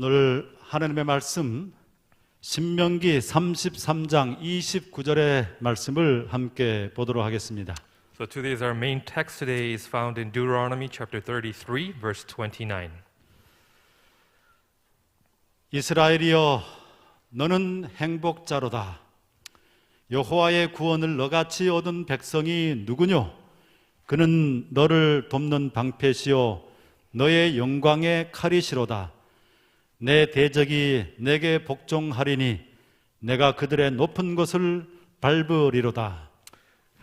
오늘 하나님의 말씀 신명기 33장 29절의 말씀을 함께 보도록 하겠습니다. So today's our main text today is found in Deuteronomy chapter 33 verse 29. 이스라엘이여 너는 행복자로다. 여호와의 구원을 너같이 얻은 백성이 누구뇨? 그는 너를 돕는 방패시요 너의 영광의 칼이시로다. 내 대적이 내게 복종하리니 내가 그들의 높은 것을 밟으리로다.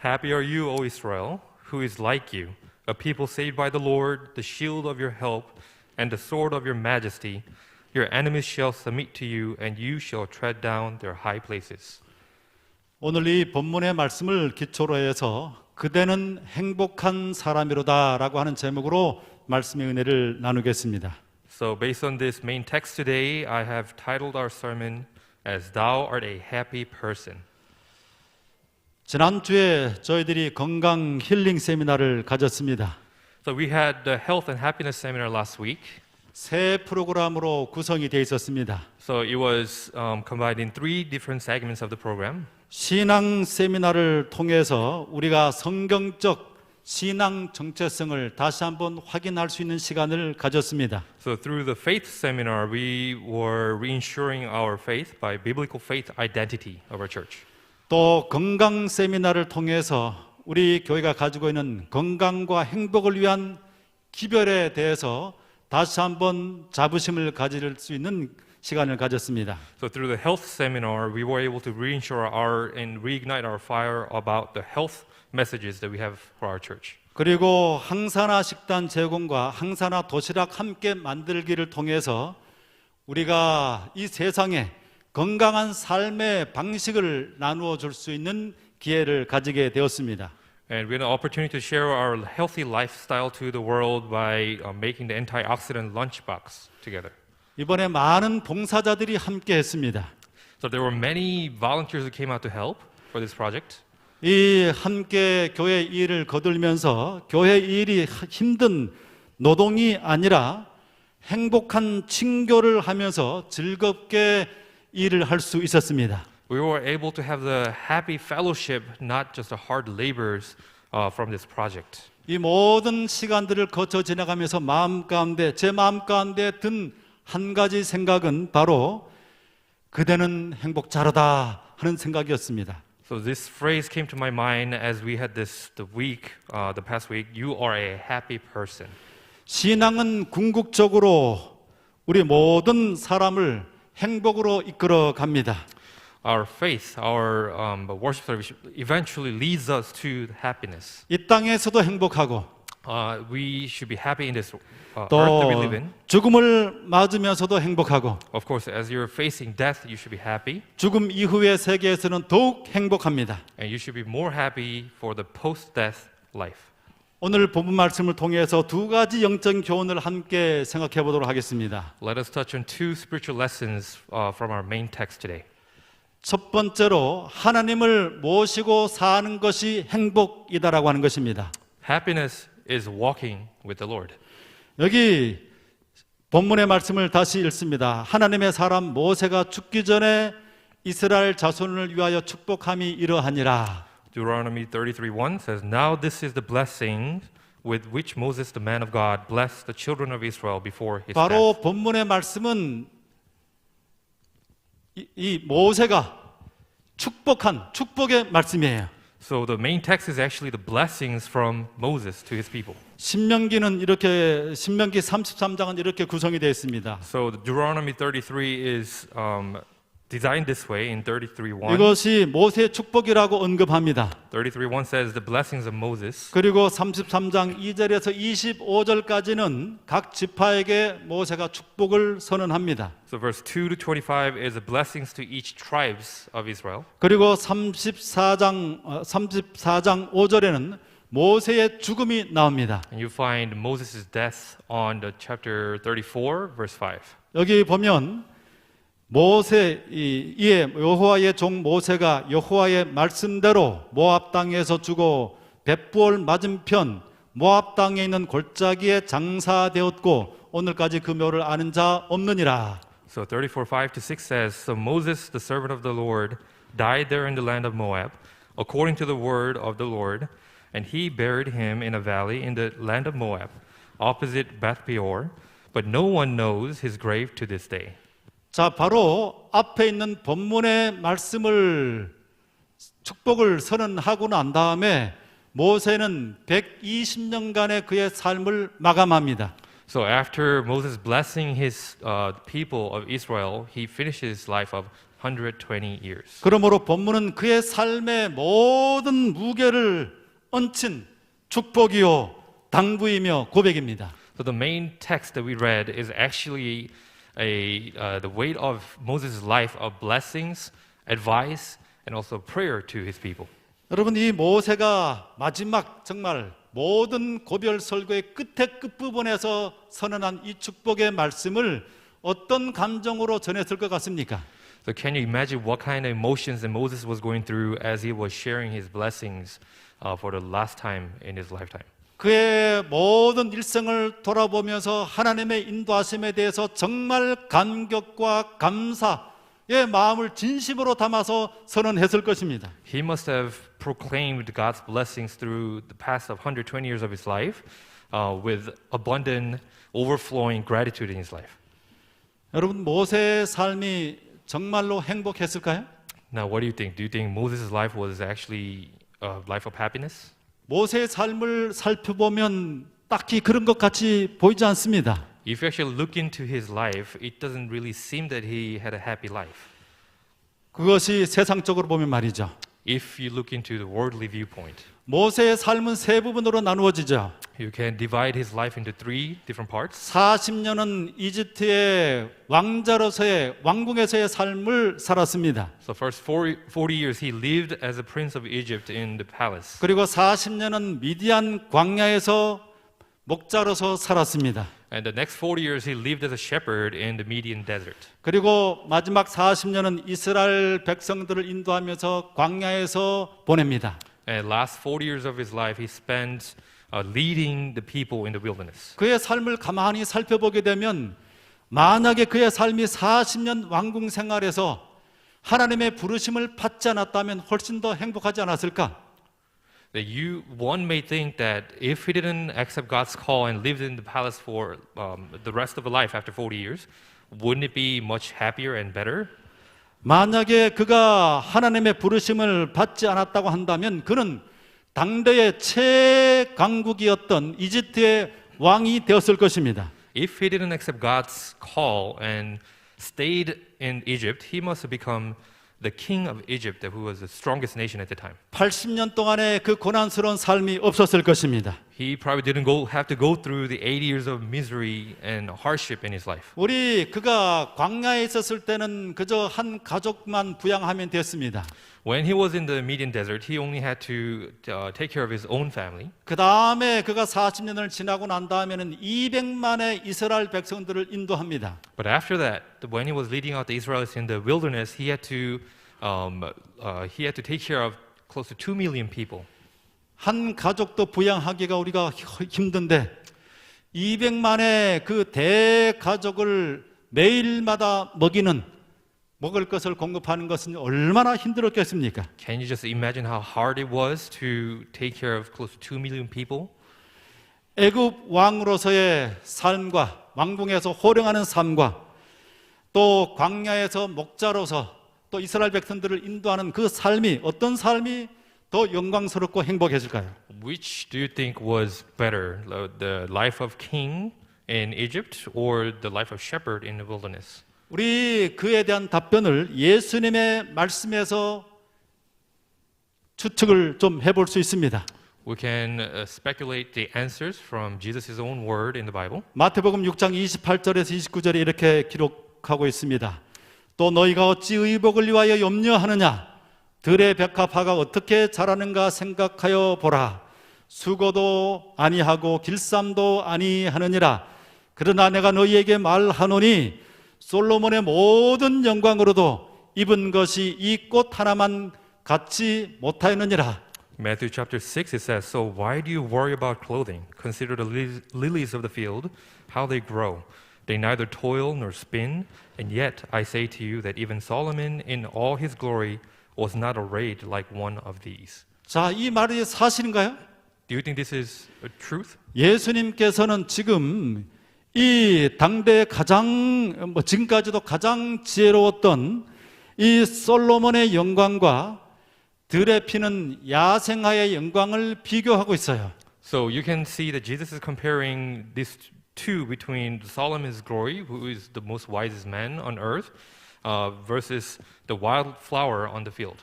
Happy are you, O Israel, who is like you, a people saved by the Lord, the shield of your help, and the sword of your majesty. Your enemies shall submit to you, and you shall tread down their high places. 오늘 이 본문의 말씀을 기초로 해서 그대는 행복한 사람이로다 라고 하는 제목으로 말씀의 은혜를 나누겠습니다. So based on this main text today, I have titled our sermon as Thou art a happy person. 지난주에 저희들이 건강 힐링 세미나를 가졌습니다. So we had the health and happiness seminar last week. 새 프로그램으로 구성이 되어 있었습니다. So it was combined in three different segments of the program. 신앙 세미나를 통해서 우리가 성경적 신앙 정체성을 다시 한번 확인할 수 있는 시간을 가졌습니다. So through the faith seminar, we were reinsuring our faith by biblical faith identity of our church. 또 건강 세미나를 통해서 우리 교회가 가지고 있는 건강과 행복을 위한 기별에 대해서 다시 한번 자부심을 가질 수 있는 시간을 가졌습니다. So through the health seminar, we were able to reinsure and reignite our fire about the health messages that we have for our church. 그리고 항산화 식단 제공과 항산화 도시락 함께 만들기를 통해서 우리가 이 세상에 건강한 삶의 방식을 나누어 줄 수 있는 기회를 가지게 되었습니다. And we had an opportunity to share our healthy lifestyle to the world by making the antioxidant lunchbox together. 이번에 많은 봉사자들이 함께 했습니다. So there were many volunteers who came out to help for this project. 이 함께 교회 일을 거들면서 교회 일이 힘든 노동이 아니라 행복한 친교를 하면서 즐겁게 일을 할 수 있었습니다. We were able to have the happy fellowship, not just the hard labors from this project. 이 모든 시간들을 거쳐 지나가면서 제 마음 가운데 든 한 가지 생각은 바로 그대는 행복자로다 하는 생각이었습니다. So this phrase came to my mind as we had the past week. You are a happy person. 신앙은 궁극적으로 우리 모든 사람을 행복으로 이끌어 갑니다. Our faith, our worship service eventually leads us to happiness. 이 땅에서도 행복하고 We should be happy in this earth 또 that we live in. 죽음을 맞으면서도 행복하고 Of course, as you're facing death, you should be happy. 죽음 이후의 세계에서는 더욱 행복합니다. And you should be more happy for the post-death life. 오늘 본문 말씀을 통해서 두 가지 영적 교훈을 함께 생각해 보도록 하겠습니다. Let us touch on two spiritual lessons from our main text today. 첫 번째로 하나님을 모시고 사는 것이 행복이다라고 하는 것입니다. Happiness is walking with the Lord. 여기 본문의 말씀을 다시 읽습니다. 하나님의 사람 모세가 죽기 전에 이스라엘 자손을 위하여 축복함이 이러하니라. Deuteronomy 33:1 says, Now this is the blessing with which Moses, the man of God, blessed the children of Israel before his 바로 death. 본문의 말씀은 이 모세가 축복한 축복의 말씀이에요. So the main text is actually the blessings from Moses to his people. 신명기 33장은 이렇게 구성이 되어 있습니다. So the Deuteronomy 33 is designed this way in 33:1. 이것이 모세의 축복이라고 언급합니다. 33:1 says the blessings of Moses. 그리고 33장 2절에서 25절까지는 각 지파에게 모세가 축복을 선언합니다. So verse 2 to 25 is the blessings to each tribes of Israel. 그리고 34장 5절에는 모세의 죽음이 나옵니다. And you find Moses' death on the chapter 34 verse 5. 여기 보면 이에 여호와의 종 모세가 여호와의 말씀대로 모압 땅에서 죽어 벳부올 맞은편 모압 땅에 있는 골짜기에 장사되었고 오늘까지 그 묘를 아는 자 없느니라. So 34:5-6 says, So Moses, the servant of the Lord, died there in the land of Moab, according to the word of the Lord, and he buried him in a valley in the land of Moab, opposite Beth Peor, but no one knows his grave to this day. 자, 바로 앞에 있는 본문의 말씀을 축복을 선언하고 난 다음에 모세는 120년간의 그의 삶을 마감합니다. So after Moses blessing his people of Israel, he finished his life of 120 years. 그러므로 본문은 그의 삶의 모든 무게를 얹힌 축복이요 당부이며 고백입니다. So the main text that we read is actually the weight of Moses' life of blessings, advice, and also prayer to his people. 여러분, 이 모세가 마지막 정말 모든 고별 설교의 끝에 끝부분에서 선언한 이 축복의 말씀을 어떤 감정으로 전했을 것 같습니까? So can you imagine what kind of emotions that Moses was going through as he was sharing his blessings for the last time in his lifetime? 그의 모든 일생을 돌아보면서 하나님의 인도하심에 대해서 정말 감격과 감사의 마음을 진심으로 담아서 선언했을 것입니다. He must have proclaimed God's blessings through the past of 120 years of his life with abundant, overflowing gratitude in his life. 여러분, 모세의 삶이 정말로 행복했을까요? Now, what do you think? Do you think Moses' life was actually a life of happiness? 모세의 삶을 살펴보면 딱히 그런 것 같이 보이지 않습니다. If you actually look into his life, it doesn't really seem that he had a happy life. 그것이 세상적으로 보면 말이죠. If you look into the worldly viewpoint, 모세의 삶은 세 부분으로 나누어지죠. you can divide his life into three different parts. 40년은 이집트의 왕자로서의 왕궁에서의 삶을 살았습니다. So first 40 years he lived as a prince of Egypt in the palace. 그리고 40년은 미디안 광야에서 목자로서 살았습니다. And the next 40 years he lived as a shepherd in the Median desert. 그리고 마지막 40년은 이스라엘 백성들을 인도하면서 광야에서 보냅니다. And last 40 years of his life he spent leading the people in the wilderness. 그의 삶을 가만히 살펴보게 되면 만약에 그의 삶이 40년 왕궁 생활에서 하나님의 부르심을 받지 않았다면 훨씬 더 행복하지 않았을까? That one may think that if he didn't accept God's call and lived in the palace for the rest of his life after 40 years, wouldn't it be much happier and better? 만약에 그가 하나님의 부르심을 받지 않았다고 한다면 그는 당대의 최강국이었던 이집트의 왕이 되었을 것입니다. If he didn't accept God's call and stayed in Egypt, he must have become the king of Egypt, who was the strongest nation at the time. 80년 동안의 그 고난스러운 삶이 없었을 것입니다. He probably didn't have to go through the 80 years of misery and hardship in his life. 그가 광야에 있었을 때는 그저 한 가족만 부양하면 됐습니다. When he was in the Median desert, he only had to take care of his own family. 그 다음에 그가 40년을 지나고 난 다음에는 200만의 이스라엘 백성들을 인도합니다. But after that, when he was leading out the Israelites in the wilderness, he had to take care of close to 2 million people. 한 가족도 부양하기가 우리가 힘든데 200만의 그 대가족을 매일마다 먹을 것을 공급하는 것은 얼마나 힘들었겠습니까? Can you just imagine how hard it was to take care of close to 2 million people? 애굽 왕으로서의 삶과 왕궁에서 호령하는 삶과 또 광야에서 목자로서 또 이스라엘 백성들을 인도하는 그 삶이 어떤 삶이 더 영광스럽고 행복했을까요? Which do you think was better, the life of king in Egypt or the life of shepherd in the wilderness? 우리 그에 대한 답변을 예수님의 말씀에서 추측을 좀 해볼 수 있습니다. We can speculate the answers from Jesus' own word in the Bible. 마태복음 6장 28절에서 29절에 이렇게 기록하고 있습니다. 또 너희가 어찌 의복을 위하여 염려하느냐? 들의 백합화가 어떻게 자라는가 생각하여 보라. 수고도 아니하고 길쌈도 아니하느니라. 그러나 내가 너희에게 말하노니 솔로몬의 모든 영광으로도 입은 것이 이 꽃 하나만 갖지 못하였느니라. Matthew chapter 6, it says, "So why do you worry about clothing? Consider the lilies of the field, how they grow. They neither toil nor spin, and yet I say to you that even Solomon in all his glory was not arrayed like one of these." 자, 이 말이 사실인가요? Do you think this is a truth? 예수님께서는 지금 이 당대 가장 지금까지도 가장 지혜로웠던 이 솔로몬의 영광과 들에 피는 야생화의 영광을 비교하고 있어요. So you can see that Jesus is comparing these two between Solomon's glory, who is the most wisest man on earth, versus the wild flower on the field.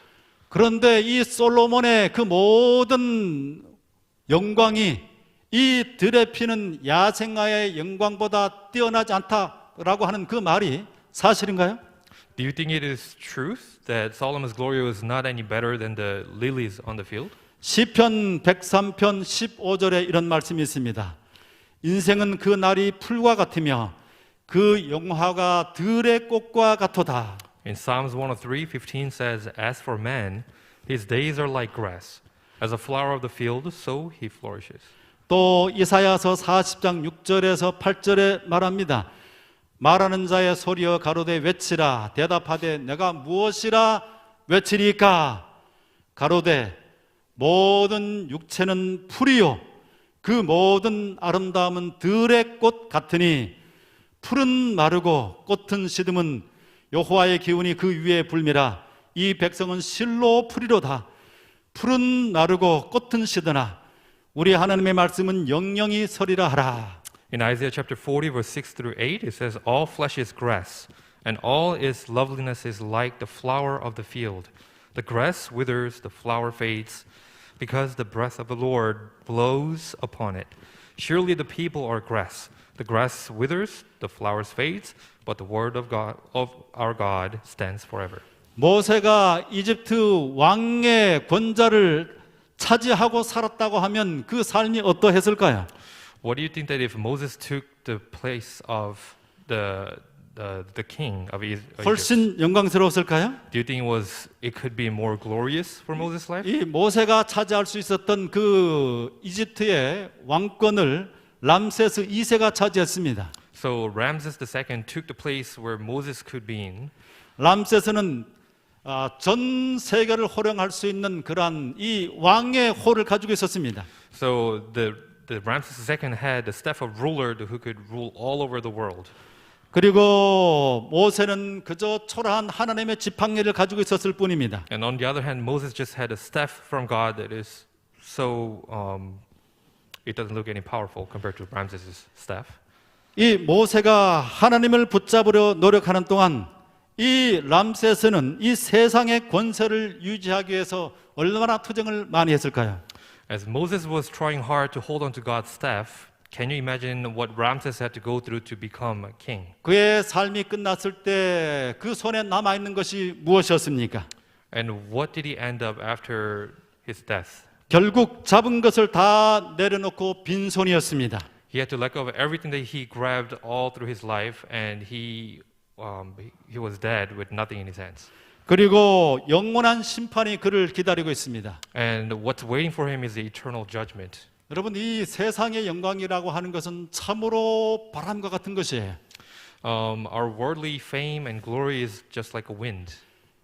그런데 이 솔로몬의 그 모든 영광이 이 들에 피는 야생화의 영광보다 뛰어나지 않다라고 하는 그 말이 사실인가요? Do you think it is truth that Solomon's glory was not any better than the lilies on the field? 시편 103편 15절에 이런 말씀이 있습니다. 인생은 그 날이 풀과 같으며 그 영화가 들의 꽃과 같도다. In Psalms 103:15 says, "As for man, his days are like grass. As a flower of the field, so he flourishes." 또 이사야서 40장 6절에서 8절에 말합니다. 말하는 자의 소리여 가로되 외치라. 대답하되 내가 무엇이라 외치리까? 가로되 모든 육체는 풀이요 그 모든 아름다움은 들의 꽃 같으니 풀은 마르고 꽃은 시듬은 여호와의 기운이 그 위에 불미라. 이 백성은 실로 풀이로다. 풀은 마르고 꽃은 시드나 우리 하나님의 말씀은 영영이 서리라 하라. In Isaiah chapter 40, verse 6 through 8, it says, "All flesh is grass, and all its loveliness is like the flower of the field. The grass withers, the flower fades, because the breath of the Lord blows upon it. Surely the people are grass. The grass withers, the flowers fades, but the word of our God stands forever." 모세가 이집트 왕의 권좌를 차지하고 살았다고 하면 그 삶이 어떠했을까요? What do you think that if Moses took the place of the king of Egypt, 훨씬 영광스러웠을까요? do you think it could be more glorious for Moses' life? 이 모세가 차지할 수 있었던 그 이집트의 왕권을 람세스 2세가 차지했습니다. So Ramses II took the place where Moses could be in. 람세스는 전 세계를 호령할 수 있는 그러한 이 왕의 호를 가지고 있었습니다. So the Ramses II had the staff of ruler who could rule all over the world. 그리고 모세는 그저 초라한 하나님의 지팡이를 가지고 있었을 뿐입니다. And on the other hand, Moses just had a staff from God that is so it doesn't look any powerful compared to Ramses' staff. 이 모세가 하나님을 붙잡으려 노력하는 동안 이 람세스는 이 세상의 권세를 유지하기 위해서 얼마나 투쟁을 많이 했을까요? As Moses was trying hard to hold on to God's staff, can you imagine what Ramses had to go through to become a king? 그의 삶이 끝났을 때 그 손에 남아 있는 것이 무엇이었습니까? And what did he end up after his death? 결국 잡은 것을 다 내려놓고 빈손이었습니다. He had to let go of everything that he grabbed all through his life, and he was dead with nothing in his hands. 그리고 영원한 심판이 그를 기다리고 있습니다. And what's waiting for him is the eternal judgment. 여러분, 이 세상의 영광이라고 하는 것은 참으로 바람과 같은 것이에요. Our worldly fame and glory is just like a wind.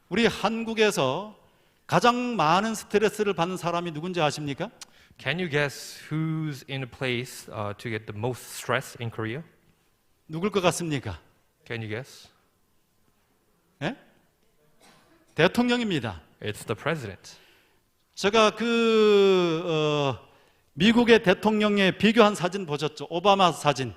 우리 한국에서 가장 많은 스트레스를 받는 사람이 누군지 아십니까? Can you guess who's in a place to get the most stress in Korea? 누굴 것 같습니까? Can you guess? 예? 대통령입니다. It's the president. 제가 미국의 대통령의 비교한 사진 보셨죠? 오바마 사진.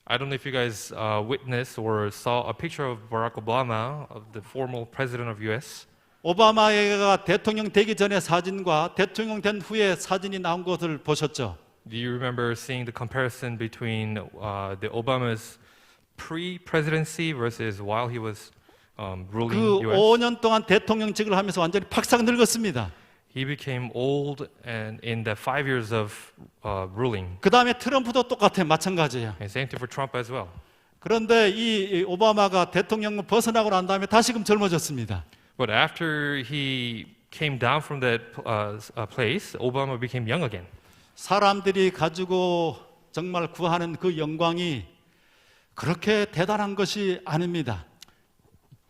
I don't know if you guys witnessed or saw a picture of Barack Obama, of the former president of U.S. 오바마가 대통령 되기 전의 사진과 대통령 된 후의 사진이 나온 것을 보셨죠? Do you remember seeing the comparison between the Obama's pre-presidency versus while he was ruling 그 U.S.? 5년 동안 대통령직을 하면서 완전히 팍싹 늙었습니다. He became old, and in the 5 years of ruling, 그 다음에 트럼프도 똑같아요. 마찬가지예요. and same thing for Trump as well. 그런데 이 오바마가 대통령을 벗어나고 난 다음에 다시금 젊어졌습니다. But after he came down from that place, Obama became young again. 사람들이 가지고 정말 구하는 그 영광이 그렇게 대단한 것이 아닙니다.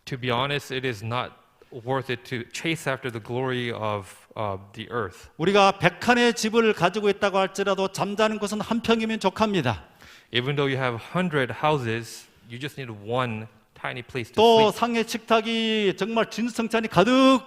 To be honest, it is not worth it to chase after the glory of the earth. 우리가 100칸의 집을 가지고 있다고 할지라도 잠자는 곳은 한 평이면 족합니다. Even though you have 100 houses, you just need one tiny place to 또 sleep. 상의 식탁이 정말 진성찬이 가득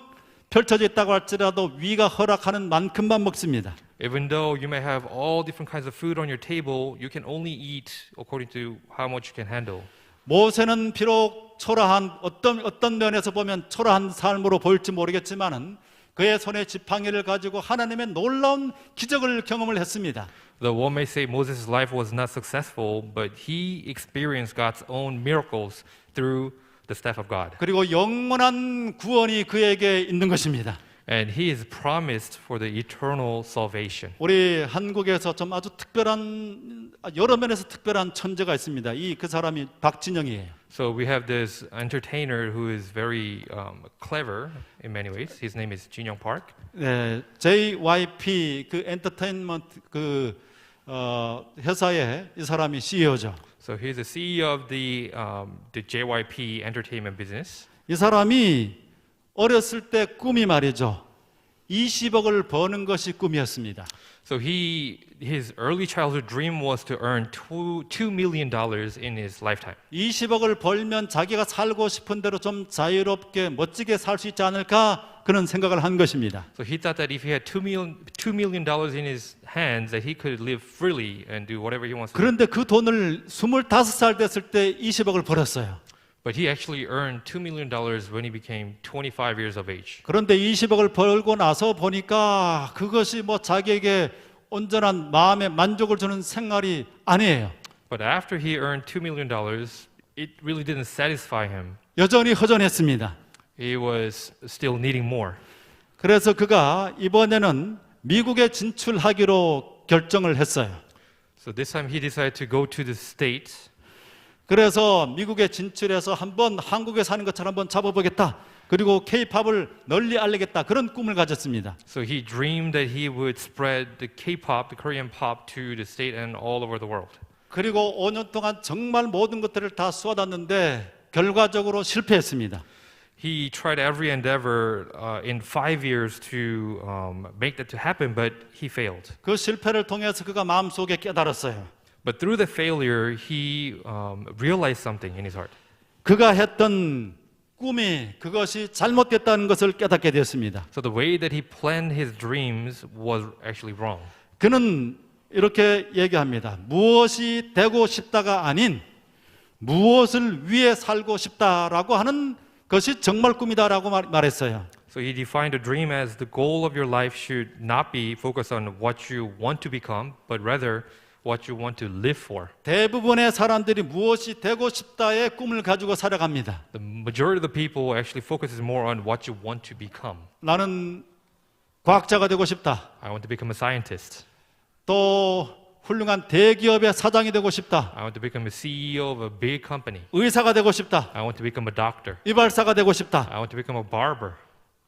펼쳐져 있다고 할지라도 위가 허락하는 만큼만 먹습니다. Even though you may have all different kinds of food on your table, you can only eat according to how much you can handle. 모세는 비록 초라한 어떤 면에서 보면 초라한 삶으로 보일지 모르겠지만은 그의 손에 지팡이를 가지고 하나님의 놀라운 기적을 경험을 했습니다. Though one may say Moses' life was not successful, but he experienced God's own miracles through the staff of God. 그리고 영원한 구원이 그에게 있는 것입니다. And he is promised for the eternal salvation. 우리 한국에서 좀 아주 특별한 여러 면에서 특별한 천재가 있습니다. 그 사람이 박진영이에요. So we have this entertainer who is very clever in many ways. His name is Jin Young Park. 네, JYP 그 엔터테인먼트 회사의 이 사람이 CEO죠. So he's the CEO of the JYP entertainment business. 이 사람이 어렸을 때 꿈이 말이죠. 20억을 버는 것이 꿈이었습니다. So his early childhood dream was to earn $2 million in his lifetime. 20억을 벌면 자기가 살고 싶은 대로 좀 자유롭게 멋지게 살 수 있지 않을까 그런 생각을 한 것입니다. So he thought that if he had $2 million in his hands, that he could live freely and do whatever he wants to do. 그런데 그 돈을 25살 됐을 때 20억을 벌었어요. But he actually earned $2 million when he became 25 years of age. 그런데 20억을 벌고 나서 보니까 그것이 뭐 자기에게 온전한 마음의 만족을 주는 생활이 아니에요. But after he earned $2 million, it really didn't satisfy him. 여전히 허전했습니다. He was still needing more. 그래서 그가 이번에는 미국에 진출하기로 결정을 했어요. So this time he decided to go to the States. 그래서 미국에 진출해서 한번 한국에 사는 것처럼 한번 잡아보겠다. 그리고 K-팝을 널리 알리겠다. 그런 꿈을 가졌습니다. So he dreamed that he would spread the K-pop, the Korean pop, to the state and all over the world. 그리고 5년 동안 정말 모든 것들을 다 쏟았는데 결과적으로 실패했습니다. He tried every endeavor in 5 years to make that to happen, but he failed. 그 실패를 통해서 그가 마음속에 깨달았어요. But through the failure, he realized something in his heart. 그가 했던 꿈이 그것이 잘못됐다는 것을 깨닫게 되었습니다. So the way that he planned his dreams was actually wrong. 그는 이렇게 얘기합니다. 무엇이 되고 싶다가 아닌 무엇을 위해 살고 싶다라고 하는 것이 정말 꿈이다라고 말했어요. So he defined a dream as the goal of your life should not be focused on what you want to become, but rather what you want to live for. 대부분의 사람들이 무엇이 되고 싶다의 꿈을 가지고 살아갑니다. The majority of the people actually focuses more on what you want to become. 나는 과학자가 되고 싶다. I want to become a scientist. 또 훌륭한 대기업의 사장이 되고 싶다. I want to become a CEO of a big company. 의사가 되고 싶다. I want to become a doctor. 이발사가 되고 싶다. I want to become a barber.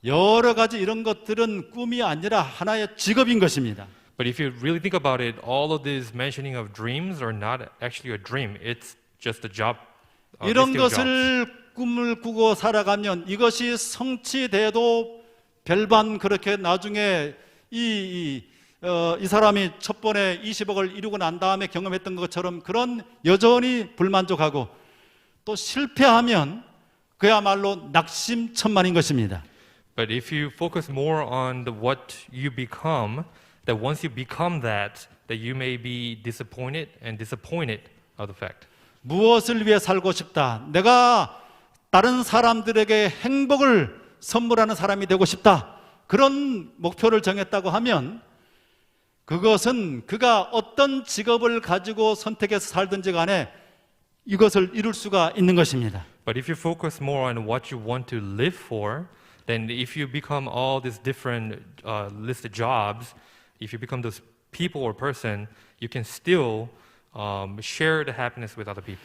여러 가지 이런 것들은 꿈이 아니라 하나의 직업인 것입니다. But if you really think about it, all of this mentioning of dreams are not actually a dream. It's just a job. 이런 list of jobs. 것을 꿈을 꾸고 살아가면 이것이 성취돼도 별반 그렇게 나중에 이 사람이 첫 번에 20억을 이루고 난 다음에 경험했던 것처럼 그런 여전히 불만족하고 또 실패하면 그야말로 낙심천만인 것입니다. But if you focus more on what you become, that once you become that you may be disappointed of the fact. 무엇을 위해 살고 싶다. 내가 다른 사람들에게 행복을 선물하는 사람이 되고 싶다. 그런 목표를 정했다고 하면 그것은 그가 어떤 직업을 가지고 선택해서 살든지 간에 이것을 이룰 수가 있는 것입니다. But if you focus more on what you want to live for, then if you become all these different listed jobs, if you become those people or person, you can still share the happiness with other people.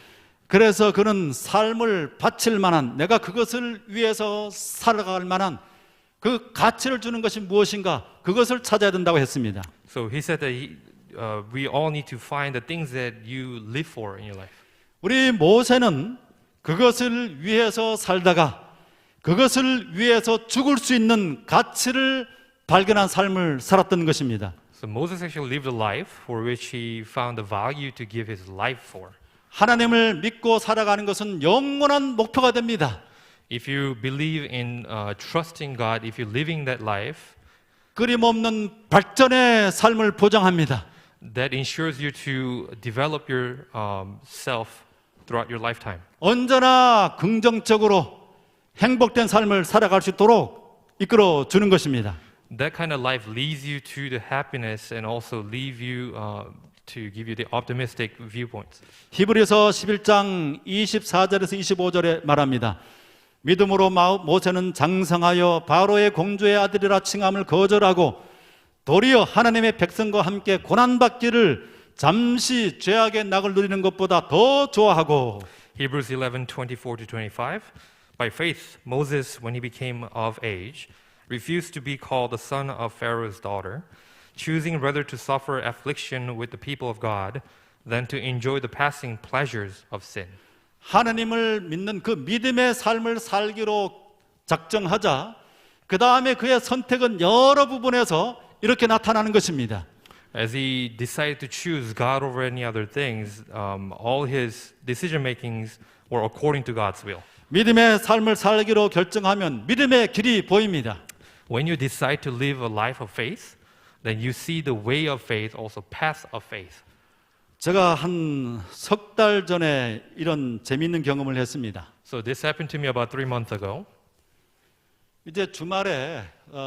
그래서 그는 삶을 바칠 만한 내가 그것을 위해서 살아갈 만한 그 가치를 주는 것이 무엇인가? 그것을 찾아야 된다고 했습니다. So he said that we all need to find the things that you live for in your life. 우리 모세는 그것을 위해서 살다가 그것을 위해서 죽을 수 있는 가치를 발견한 삶을 살았던 것입니다. So Moses actually lived a life for which he found the value to give his life for. 하나님을 믿고 살아가는 것은 영원한 목표가 됩니다. If you believe in trusting God, if you're living that life, 끊임없는 발전의 삶을 보장합니다. that ensures you to develop your self throughout your lifetime. 언제나 긍정적으로 행복된 삶을 살아갈 수 있도록 이끌어 주는 것입니다. That kind of life leads you to the happiness and also leave you to give you the optimistic viewpoints. 히브리서 11장 24절에서 25절에 말합니다. 믿음으로 모세는 장성하여 바로의 공주의 아들이라 칭함을 거절하고 도리어 하나님의 백성과 함께 고난받기를 잠시 죄악의 낙을 누리는 것보다 더 좋아하고 Hebrews 11:24-25. By faith, Moses, when he became of age, refused to be called the son of Pharaoh's daughter, choosing rather to suffer affliction with the people of God than to enjoy the passing pleasures of sin. 하나님을 믿는 그 믿음의 삶을 살기로 작정하자 그 다음에 그의 선택은 여러 부분에서 이렇게 나타나는 것입니다. As he decided to choose God over any other things, all his decision makings were according to God's will. 믿음의 삶을 살기로 결정하면 믿음의 길이 보입니다. When you decide to live a life of faith, then you see the way of faith, also path of faith. 제가 한 석 달 전에 이런 재미있는 경험을 했습니다. So this happened to me about 3 months ago. 이제 주말에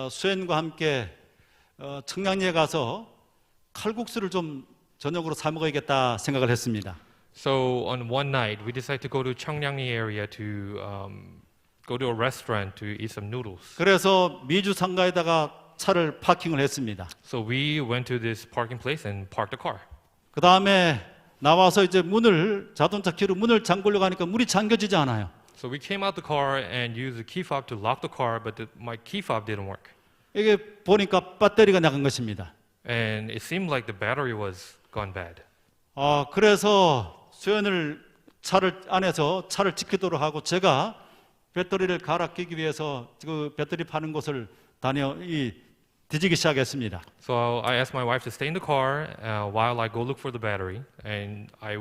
수연과 함께 청량리에 가서 칼국수를 좀 저녁으로 사 먹어야겠다 생각을 했습니다. So on one night, we decided to go to Cheongnyeongni area to go to a restaurant to eat some noodles. 그래서 미주 상가에다가 차를 파킹을 했습니다. So we went to this parking place and parked the car. 그 다음에 나와서 이제 자동차 키로 문을 잠그려고 하니까 문이 잠겨지지 않아요. So we came out the car and used the key fob to lock the car, but my key fob didn't work. 이게 보니까 배터리가 나간 것입니다. And it seemed like the battery was gone bad. 그래서 수연을 안에서 차를 지키도록 하고 제가 배터리를 갈아 끼기 위해서 그 배터리 파는 곳을 뒤지기 시작했습니다. So I asked my wife to stay in the car while I go look for the battery, and I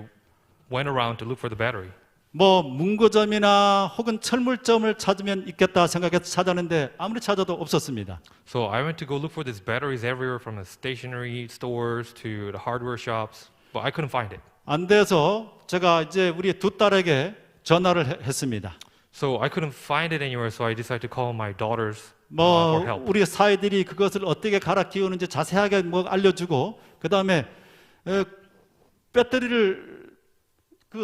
went around to look for the battery. 문구점이나 혹은 철물점을 찾으면 있겠다 생각해서 찾았는데 아무리 찾아도 없었습니다. So I went to go look for these batteries everywhere, from the stationery stores to the hardware shops, but I couldn't find it. 안 돼서 제가 이제 우리 두 딸에게 전화를 했습니다. So I couldn't find it anywhere, so I decided to call my daughters for help. 우리 사이들이 그것을 어떻게 갈아 끼우는지 자세하게 알려주고 그 다음에 배터리를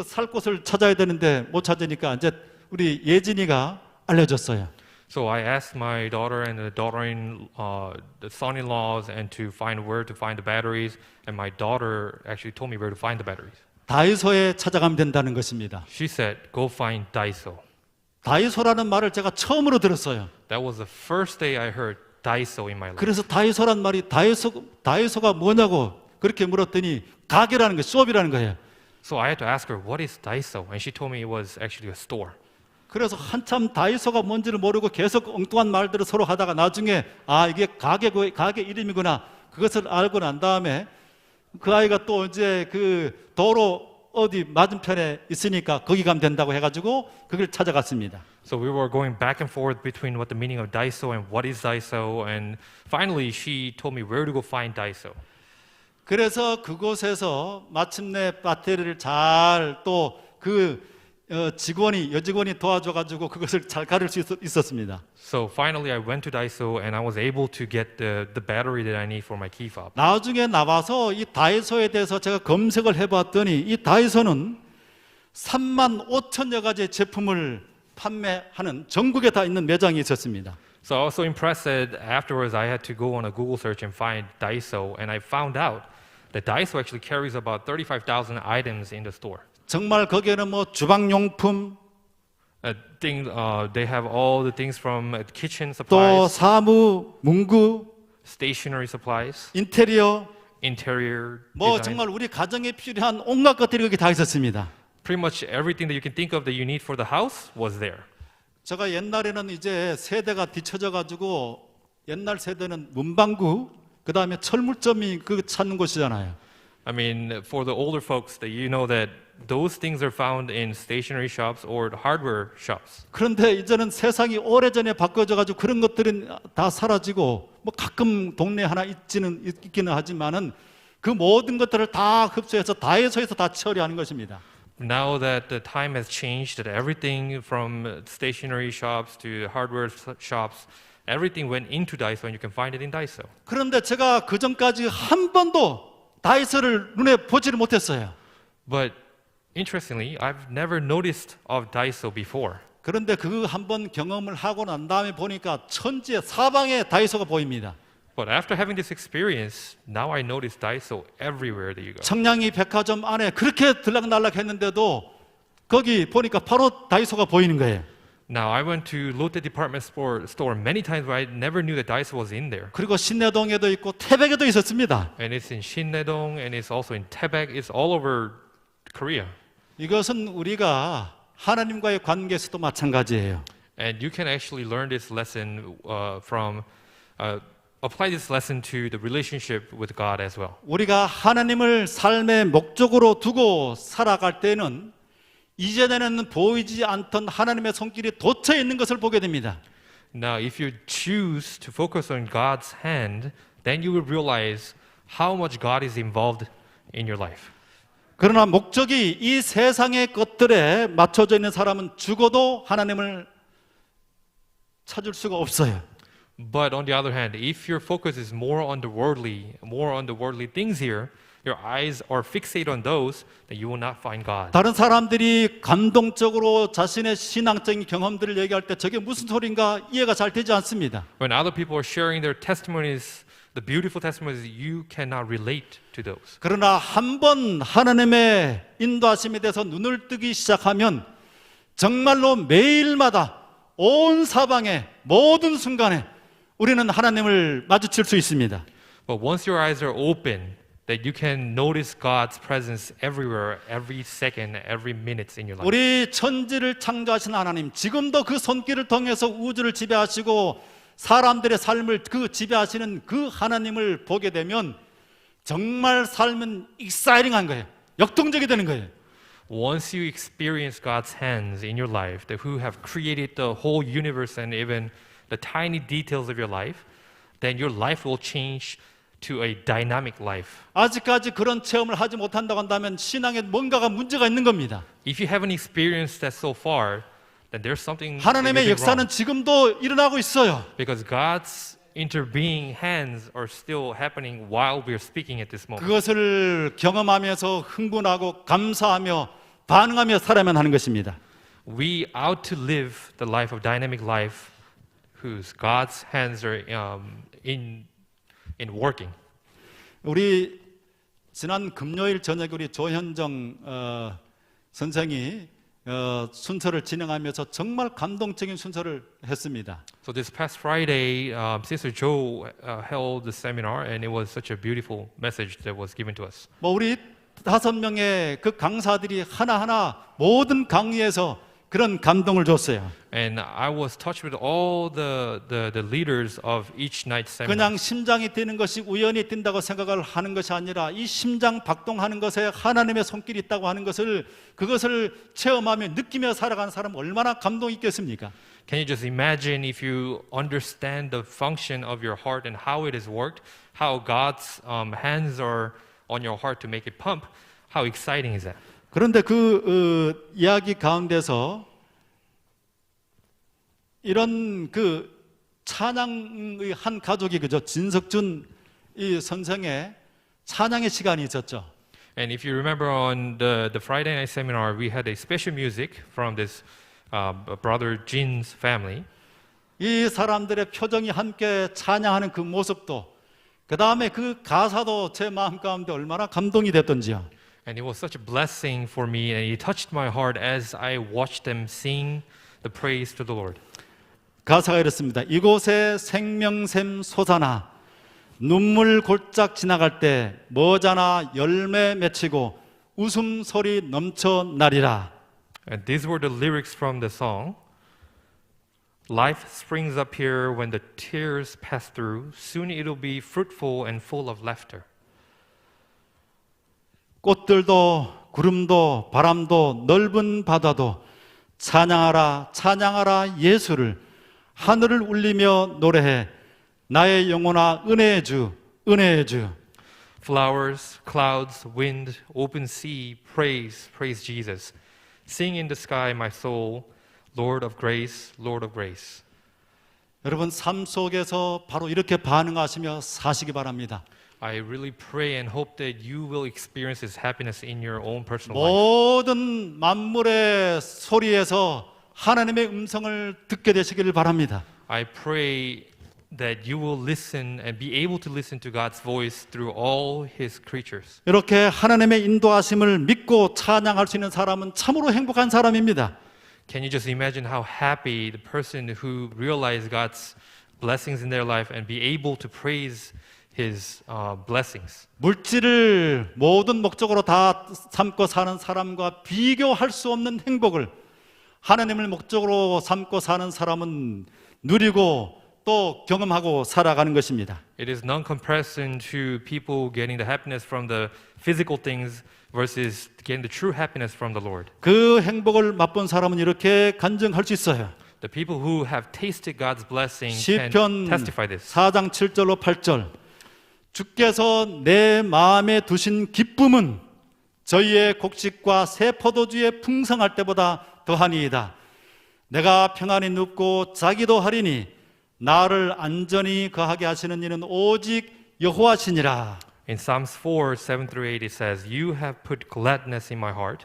살 곳을 찾아야 되는데 못 찾으니까 이제 우리 예진이가 알려줬어요. So I asked my daughter and the son-in-laws and to find where to find the batteries, and my daughter actually told me where to find the batteries. 다이소에 찾아가면 된다는 것입니다. She said, "Go find Daiso." 다이소라는 말을 제가 처음으로 들었어요. That was the first day I heard Daiso in my life. 그래서 다이소란 말이 다이소가 뭐냐고 그렇게 물었더니 가게라는 거, 숍이라는 거예요. So I had to ask her, "What is Daiso?" And she told me it was actually a store. 그래서 한참 다이소가 뭔지를 모르고 계속 엉뚱한 말들을 서로 하다가 나중에 이게 가게 이름이구나 그것을 알고 난 다음에 그 아이가 또 이제 그 도로 어디 맞은편에 있으니까 거기 가면 된다고 해가지고 그걸 찾아갔습니다. So we were going back and forth between what the meaning of Daiso and what is Daiso, and finally she told me where to go find Daiso. 그래서 그곳에서 마침내 배터리를 잘 또 여직원이 도와줘가지고 그것을 잘 가를 수 있었습니다. So finally I went to Daiso and I was able to get the battery that I need for my key fob. 나중에 나와서 이 다이소에 대해서 제가 검색을 해봤더니 이 다이소는 35,000여 가지의 제품을 판매하는 전국에 다 있는 매장이 있었습니다. So I was so impressed that afterwards I had to go on a Google search and find Daiso, and I found out that Daiso actually carries about 35,000 items in the store. 정말 거기에는 주방용품, They have all the things from kitchen 또 supplies, 사무, 문구, stationery supplies, 인테리어, interior 뭐 design. 정말 우리 가정에 필요한 온갖 것들이 거기 다 있었습니다. Pretty much everything that you can think of that you need for the house was there. 제가 옛날에는 이제 세대가 뒤쳐져 가지고 옛날 세대는 문방구, 그 다음에 철물점이 그 찾는 곳이잖아요. I mean, for the older folks, that you know that those things are found in stationery shops or hardware shops. 그런데 이제는 세상이 오래전에 바꿔져 가지고 그런 것들은 다 사라지고 뭐 가끔 동네 하나 있기는 하지만은 그 모든 것들을 다 흡수해서 다이소에서 다 처리하는 것입니다. Now that the time has changed, that everything from stationery shops to hardware shops, everything went into Daiso, and you can find it in Daiso. 그런데 제가 그 전까지 한 번도 다이소를 눈에 보지를 못했어요. But interestingly, I've never noticed of Daiso before. 그런데 그 한 번 경험을 하고 난 다음에 보니까 천지에 사방에 다이소가 보입니다. But after having this experience, now I notice Daiso everywhere that you go. 청량리 백화점 안에 그렇게 들락날락 했는데도 거기 보니까 바로 다이소가 보이는 거예요. Now, I went to Lotte department store many times, but I never knew that Daiso was in there. 그리고 신내동에도 있고 태백에도 있었습니다. And it's in Shinnedong, and it's also in Taebaek. It's all over Korea. 이것은 우리가 하나님과의 관계에서도 마찬가지예요. And you can actually learn this lesson apply this lesson to the relationship with God as well. 우리가 하나님을 삶의 목적으로 두고 살아갈 때는 이전에는 보이지 않던 하나님의 손길이 돋쳐 있는 것을 보게 됩니다. Now, if you choose to focus on God's hand, then you will realize how much God is involved in your life. 그러나 목적이 이 세상의 것들에 맞춰져 있는 사람은 죽어도 하나님을 찾을 수가 없어요. But on the other hand, if your focus is more on the worldly things here, your eyes are fixated on those, then you will not find God. 다른 사람들이 감동적으로 자신의 신앙적인 경험들을 얘기할 때 저게 무슨 소린가 이해가 잘 되지 않습니다. When other people are sharing their testimonies, the beautiful testimonies, you cannot relate to those. 그러나 한 번 하나님의 인도하심에 대해서 눈을 뜨기 시작하면 정말로 매일마다 온 사방에 모든 순간에 우리는 하나님을 마주칠 수 있습니다. But once your eyes are open, that you can notice God's presence everywhere, every second, every minute in your life. 우리 천지를 창조하신 하나님, 지금도 그 손길을 통해서 우주를 지배하시고 사람들의 삶을 그 지배하시는 그 하나님을 보게 되면 정말 삶은 exciting한 거예요. 역동적이 되는 거예요. Once you experience God's hands in your life, that who have created the whole universe and even the tiny details of your life, then your life will change to a dynamic life. 아직까지 그런 체험을 하지 못한다고 한다면 신앙에 뭔가가 문제가 있는 겁니다. If you haven't experienced that so far, then there's something 하나님의 really 역사는 wrong. 지금도 일어나고 있어요. Because God's intervening hands are still happening while we're speaking at this moment. 그것을 경험하면서 흥분하고 감사하며 반응하며 살아야만 하는 것입니다. We ought to live the life of dynamic life, whose God's hands are in working. 우리 지난 금요일 저녁에 우리 조현정 선생이 순서를 진행하면서 정말 감동적인 순서를 했습니다. So this past Friday, Sister Jo held the seminar, and it was such a beautiful message that was given to us. 뭐 우리 5명의 그 강사들이 하나하나 모든 강의에서 그런 감동을 줬어요. And I was touched with all the leaders of each night's seminar. 그냥 심장이 뛰는 것이 우연히 뛴다고 생각을 하는 것이 아니라 이 심장 박동하는 것에 하나님의 손길이 있다고 하는 것을 그것을 체험하며 느끼며 살아가는 사람은 얼마나 감동이 있겠습니까? Can you just imagine if you understand the function of your heart and how it is worked, how God's hands are on your heart to make it pump? How exciting is that? 그런데 그 이야기 가운데서 이런 그 찬양의 한 가족이 그죠 진석준 이 선생의 찬양의 시간이 있었죠. And if you remember on the Friday night seminar, we had a special music from this brother Jin's family. 이 사람들의 표정이 함께 찬양하는 그 모습도 그 다음에 그 가사도 제 마음 가운데 얼마나 감동이 됐던지요. And it was such a blessing for me, and it touched my heart as I watched them sing the praise to the Lord. 가사가 이렇습니다. 이곳에 생명샘 솟아나 눈물 골짝 지나갈 때 머자나 열매 맺히고 웃음소리 넘쳐나리라. And these were the lyrics from the song. Life springs up here when the tears pass through. Soon it'll be fruitful and full of laughter. 꽃들도 구름도 바람도 넓은 바다도 찬양하라 찬양하라 예수를 하늘을 울리며 노래해 나의 영혼아 은혜의 주 은혜의 주. Flowers, clouds, wind, open sea, praise, praise Jesus. Sing in the sky, my soul, Lord of grace, Lord of grace. 여러분 삶 속에서 바로 이렇게 반응하시며 사시기 바랍니다. I really pray and hope that you will experience this happiness in your own personal life. 모든 만물의 소리에서 하나님의 음성을 듣게 되시기를 바랍니다. I pray that you will listen and be able to listen to God's voice through all His creatures. 이렇게 하나님의 인도하심을 믿고 찬양할 수 있는 사람은 참으로 행복한 사람입니다. Can you just imagine how happy the person who realized God's blessings in their life and be able to praise His blessings? 물질을 모든 목적으로 다 삼고 사는 사람과 비교할 수 없는 행복을 하나님을 목적으로 삼고 사는 사람은 누리고 또 경험하고 살아가는 것입니다. It is non-comparison to people getting the happiness from the physical things versus getting the true happiness from the Lord. 그 행복을 맛본 사람은 이렇게 간증할 수 있어요. The people who have tasted God's blessing 시편 can testify this. 4장 7절로 8절 주께서 내 마음에 두신 기쁨은 저희의 곡식과 새 포도주의 풍성할 때보다 더하니이다. 내가 평안히 눕고 자기도 하리니 나를 안전히 거하게 하시는 이는 오직 여호와시니라. In Psalms 4, 7 through 8, it says, You have put gladness in my heart,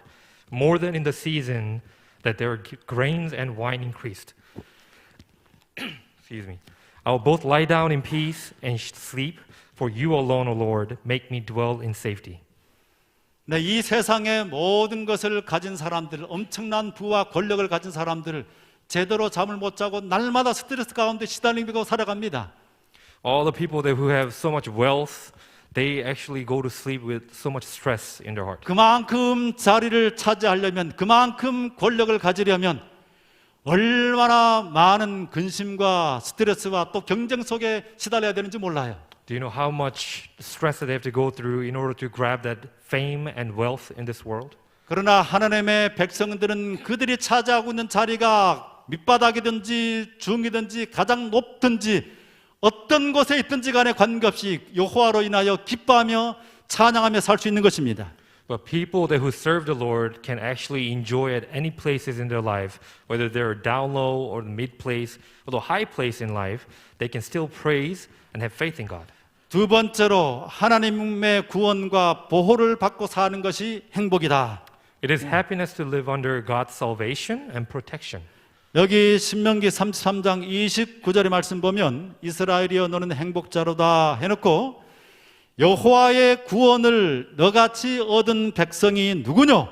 more than in the season that their grains and wine increased. Excuse me. I will both lie down in peace and sleep, for you alone, O Lord, make me dwell in safety. 네, 이 세상의 모든 것을 가진 사람들, 엄청난 부와 권력을 가진 사람들, 제대로 잠을 못 자고 날마다 스트레스 가운데 시달리고 살아갑니다. All the people who have so much wealth, they actually go to sleep with so much stress in their heart. 그만큼 자리를 차지하려면, 그만큼 권력을 가지려면 얼마나 많은 근심과 스트레스와 또 경쟁 속에 시달려야 되는지 몰라요. Do you know how much stress that they have to go through in order to grab that fame and wealth in this world? 그러나 하나님의 백성들은 그들이 차지하고 있는 자리가 밑바닥이든지 중이든지 가장 높든지 어떤 곳에 있든지 간에 관계없이 여호와로 인하여 기뻐하며 찬양하며 살 수 있는 것입니다. But people who serve the Lord can actually enjoy at any places in their life, whether they're down low or the mid place or the high place in life, they can still praise and have faith in God. 두 번째로 하나님의 구원과 보호를 받고 사는 것이 행복이다. It is happiness to live under God's salvation and protection. 여기 신명기 33장 29절의 말씀 보면 이스라엘이여 너는 행복자로다 해놓고 여호와의 구원을 너같이 얻은 백성이 누구뇨?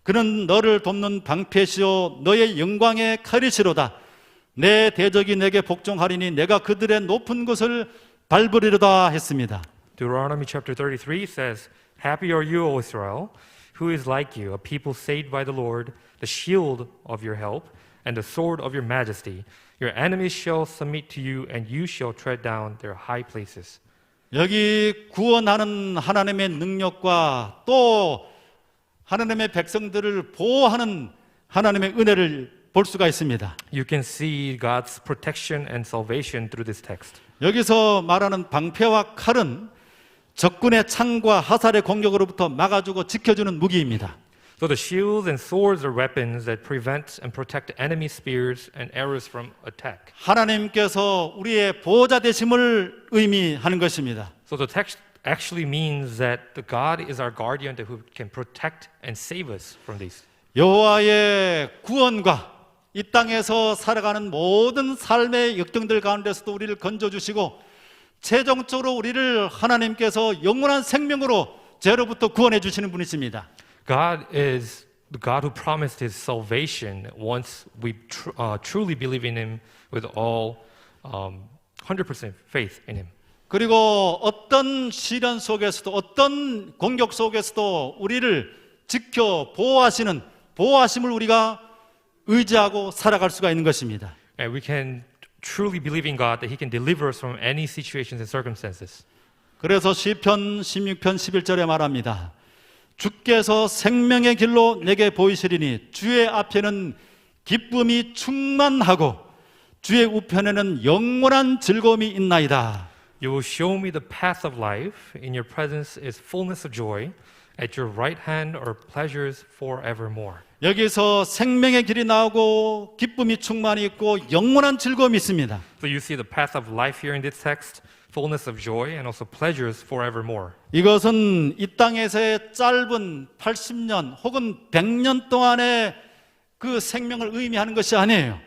그는 너를 돕는 방패시오 너의 영광의 칼이시로다. 내 대적이 내게 복종하리니 내가 그들의 높은 곳을 밟으리로다 했습니다. Deuteronomy chapter 33 says, Happy are you, O Israel, who is like you, a people saved by the Lord, the shield of your help, and the sword of your majesty. Your enemies shall submit to you, and you shall tread down their high places. 여기 구원하는 하나님의 능력과 또 하나님의 백성들을 보호하는 하나님의 은혜를 볼 수가 있습니다. You can see God's protection and salvation through this text. 여기서 말하는 방패와 칼은 적군의 창과 화살의 공격으로부터 막아주고 지켜주는 무기입니다. So the shields and swords are weapons that prevent and protect enemy spears and arrows from attack. 하나님께서 우리의 보호자 되심을 의미하는 것입니다. So the text actually means that the God is our guardian who can protect and save us from these. 여호와의 구원과 이 땅에서 살아가는 모든 삶의 역경들 가운데서도 우리를 건져주시고 최종적으로 우리를 하나님께서 영원한 생명으로 죄로부터 구원해 주시는 분이십니다. God is the God who promised His salvation once we truly believe in Him with all 100% faith in Him. 그리고 어떤 시련 속에서도 어떤 공격 속에서도 우리를 지켜 보호하시는 보호하심을 우리가 의지하고 살아갈 수가 있는 것입니다. And we can truly believe in God that He can deliver us from any situations and circumstances. 그래서 시편 16편 11절에 말합니다. 주께서 생명의 길로 내게 보이시리니 주의 앞에는 기쁨이 충만하고 주의 우편에는 영원한 즐거움이 있나이다. You will show me the path of life. In your presence is fullness of joy. At your right hand are pleasures forevermore. 여기서 생명의 길이 나오고 기쁨이 충만히 있고 영원한 즐거움이 있습니다. So you see the path of life here in this text, fullness of joy and also pleasures forevermore. 이것은 이 땅에서의 짧은 80년 혹은 100년 동안의 그 생명을 의미하는 것이 아니에요.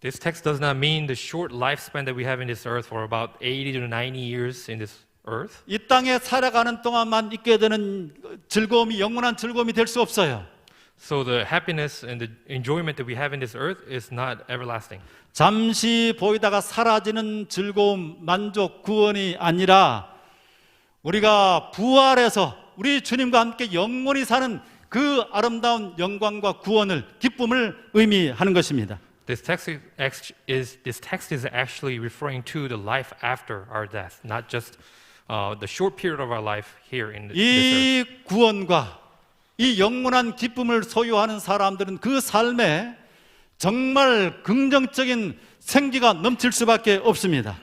This text does not mean the short lifespan that we have in this earth for about 80 to 90 years in this earth. 이 땅에 살아가는 동안만 있게 되는 즐거움이 영원한 즐거움이 될 수 없어요. So the happiness and the enjoyment that we have in this earth is not everlasting. 잠시 보이다가 사라지는 즐거움, 만족, 구원이 아니라 우리가 부활해서 우리 주님과 함께 영원히 사는 그 아름다운 영광과 구원을, 기쁨을 의미하는 것입니다. This text is actually referring to the life after our death, not just the short period of our life here in this earth. 이 구원과 이 영원한 기쁨을 소유하는 사람들은 그 삶에 정말 긍정적인 생기가 넘칠 수밖에 없습니다.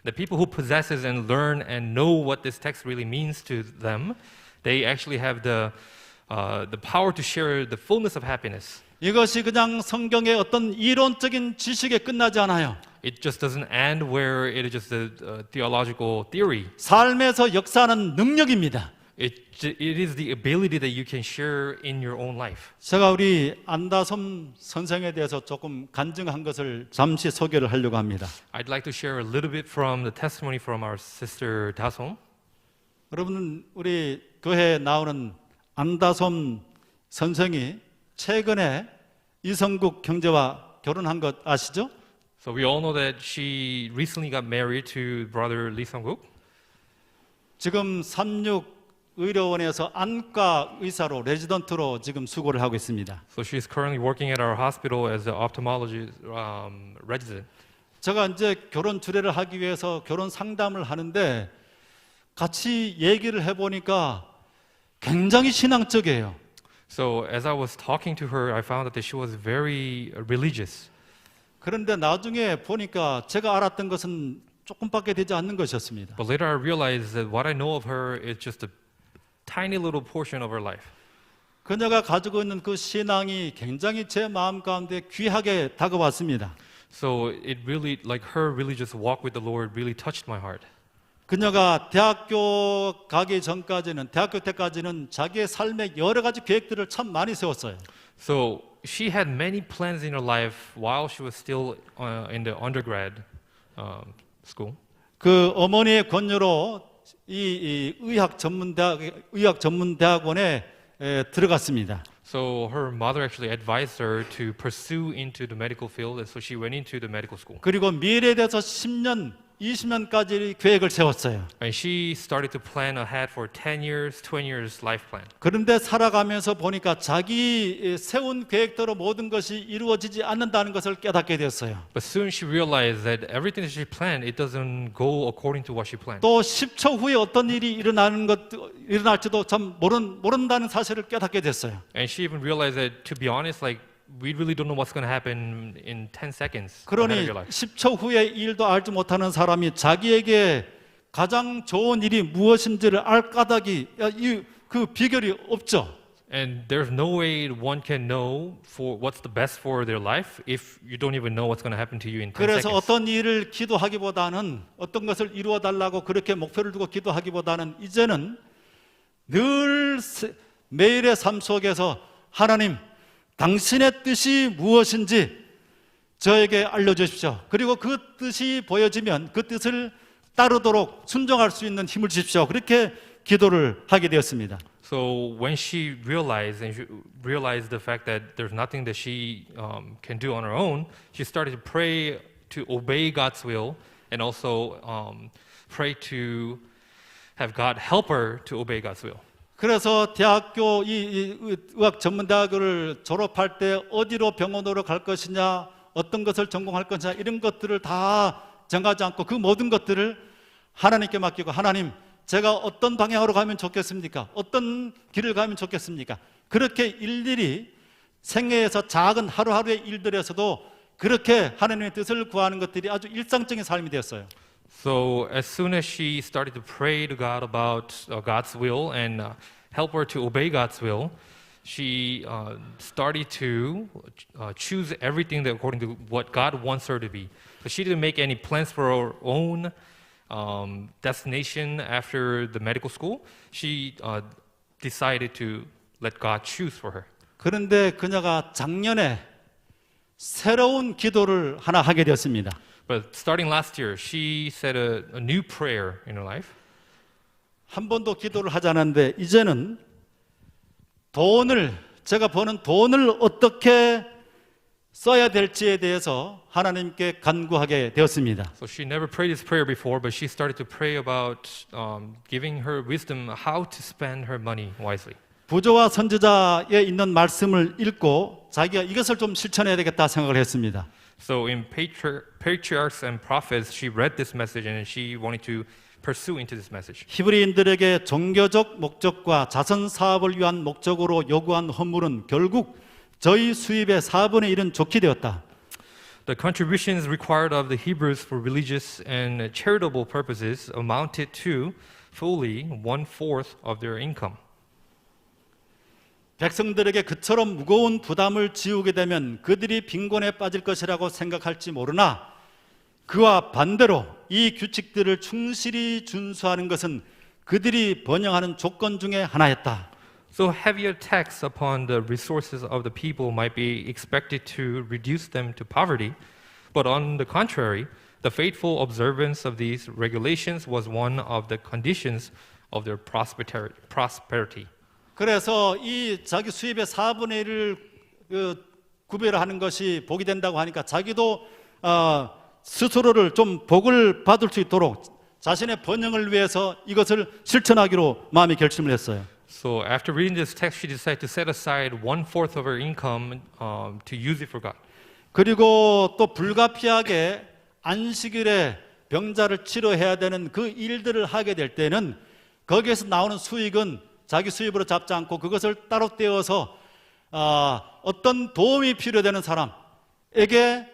The people who possesses and learn and know what this text really means to them, they actually have the power to share the fullness of happiness. 이것이 그냥 성경의 어떤 이론적인 지식에 끝나지 않아요. It just doesn't end where it is just a theological theory. 삶에서 역사하는 능력입니다. It is the ability that you can share in your own life. 제가 우리 안다솜 선생에 대해서 조금 간증한 것을 잠시 소개를 하려고 합니다. I'd like to share a little bit from the testimony from our sister Dasom. 여러분, 우리 교회에 나오는 안다솜 선생이 최근에 이성국 형제와 결혼한 것 아시죠? So we all know that she recently got married to brother Lee Sung-guk. 지금 삼육 의료원에서 안과 의사로 레지던트로 지금 수고를 하고 있습니다. So she's currently working at our hospital as an ophthalmologist resident. 제가 이제 결혼 주례를 하기 위해서 결혼 상담을 하는데 같이 얘기를 해보니까 굉장히 신앙적이에요. So as I was talking to her, I found out that she was very religious. 그런데 나중에 보니까 제가 알았던 것은 조금밖에 되지 않는 것이었습니다. But later I realized that what I know of her is just a tiny little portion of her life. 그녀가 가지고 있는 그 신앙이 굉장히 제 마음 가운데 귀하게 다가왔습니다. So it really, like her religious walk with the Lord really touched my heart. 그녀가 대학교 가기 전까지는, 대학교 때까지는 자기의 삶의 여러 가지 계획들을 참 많이 세웠어요. So she had many plans in her life while she was still in the undergrad school. 그 어머니의 권유로 이 의학 전문 대학원에 들어갔습니다. So her mother actually advised her to pursue into the medical field, and so she went into the medical school. 그리고 미래에 대해서 10년, 20년까지 계획을 세웠어요. And she started to plan ahead for 10 years, 20 years life plan. 그런데 살아가면서 보니까 자기 세운 계획대로 모든 것이 이루어지지 않는다는 것을 깨닫게 되었어요. But soon she realized that everything that she planned, it doesn't go according to what she planned. 또 10초 후에 어떤 일이 일어날지도 참 모른다는 사실을 깨닫게 됐어요. And she even realized that, to be honest, like we really don't know what's going to happen in 10 seconds ahead of 그러니 your life. 10초 후에 일도 알지 못하는 사람이 자기에게 가장 좋은 일이 무엇인지를 알 까닭이 그 비결이 없죠. And there's no way one can know for what's the best for their life if you don't even know what's going to happen to you in 10 그래서 seconds. 어떤 일을 기도하기보다는 어떤 것을 이루어 달라고 그렇게 목표를 두고 기도하기보다는 이제는 늘 매일의 삶 속에서 하나님 당신의 뜻이 무엇인지 저에게 알려주십시오. 그리고 그 뜻이 보여지면 그 뜻을 따르도록 순종할 수 있는 힘을 주십시오. 그렇게 기도를 하게 되었습니다. So when she realized realized the fact that there's nothing that she can do on her own, she started to pray to obey God's will and also pray to have God help her to obey God's will. 그래서 대학교 이 의학 전문대학을 졸업할 때 어디로 병원으로 갈 것이냐, 어떤 것을 전공할 것이냐 이런 것들을 다 정하지 않고 그 모든 것들을 하나님께 맡기고 하나님 제가 어떤 방향으로 가면 좋겠습니까? 어떤 길을 가면 좋겠습니까? 그렇게 일일이 생애에서 작은 하루하루의 일들에서도 그렇게 하나님의 뜻을 구하는 것들이 아주 일상적인 삶이 되었어요. So as soon as she started to pray to God about God's will and help her to obey God's will, she started to choose everything that according to what God wants her to be. So she didn't make any plans for her own destination after the medical school. She decided to let God choose for her. 그런데 그녀가 작년에 새로운 기도를 하나 하게 되었습니다. But starting last year, she said a new prayer in her life. 한 번도 기도를 하지 않았는데 이제는 제가 버는 돈을 어떻게 써야 될지에 대해서 하나님께 간구하게 되었습니다. So she never prayed this prayer before, but she started to pray about giving her wisdom how to spend her money wisely. 부조와 선지자에 있는 말씀을 읽고 자기가 이것을 좀 실천해야 되겠다 생각을 했습니다. So in Patriarchs and Prophets, she read this message and she wanted to pursue into this message. 히브리인들에게 종교적 목적과 자선 사업을 위한 목적으로 요구한 헌물은 결국 저희 수입의 4분의 1은 좋게 되었다. The contributions required of the Hebrews for religious and charitable purposes amounted to fully 1/4 of their income. 백성들에게 그처럼 무거운 부담을 지우게 되면 그들이 빈곤에 빠질 것이라고 생각할지 모르나 그와 반대로 이 규칙들을 충실히 준수하는 것은 그들이 번영하는 조건 중에 하나였다. So heavier tax upon the resources of the people might be expected to reduce them to poverty, but on the contrary, the faithful observance of these regulations was one of the conditions of their prosperity. 그래서 이 자기 수입의 4분의 1을 구별을 하는 것이 복이 된다고 하니까 자기도 스스로를 좀 복을 받을 수 있도록 자신의 번영을 위해서 이것을 실천하기로 마음의 결심을 했어요. So after reading this text, she decided to set aside 1/4 of her income to use it for God. 그리고 또 불가피하게 안식일에 병자를 치료해야 되는 그 일들을 하게 될 때는 거기에서 나오는 수익은 자기 수입으로 잡지 않고 그것을 따로 떼어서 어떤 도움이 필요되는 사람에게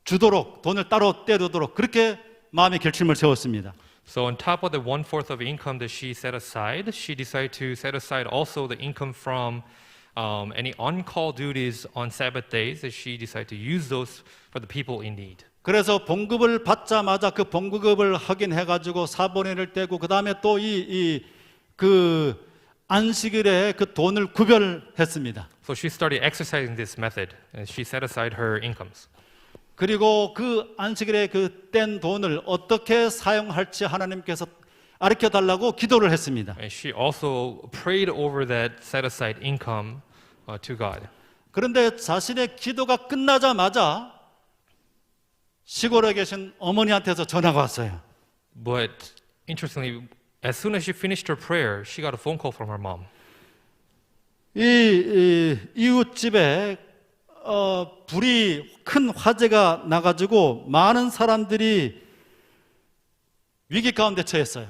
주도록 돈을 따로 떼두도록 그렇게 마음의 결심을 세웠습니다. So on top of the 1/4 of income that she set aside, she decided to set aside also the income from any on-call duties on Sabbath days. That she decided to use those for the people in need. 그래서 봉급을 받자마자 그 봉급을 확인해가지고 4분의 1을 떼고 그 다음에 또 그 안식일에 그 돈을 구별했습니다. So she started exercising this method, and she set aside her incomes. 그리고 그 안식일에 그 뗀 돈을 어떻게 사용할지 하나님께서 가르쳐 달라고 기도를 했습니다. And she also prayed over that set aside income to God. 그런데 자신의 기도가 끝나자마자 시골에 계신 어머니한테서 전화가 왔어요. But interestingly, as soon as she finished her prayer, she got a phone call from her mom. 이 이웃집에 불이 큰 화재가 나가지고 많은 사람들이 위기 가운데 처했어요.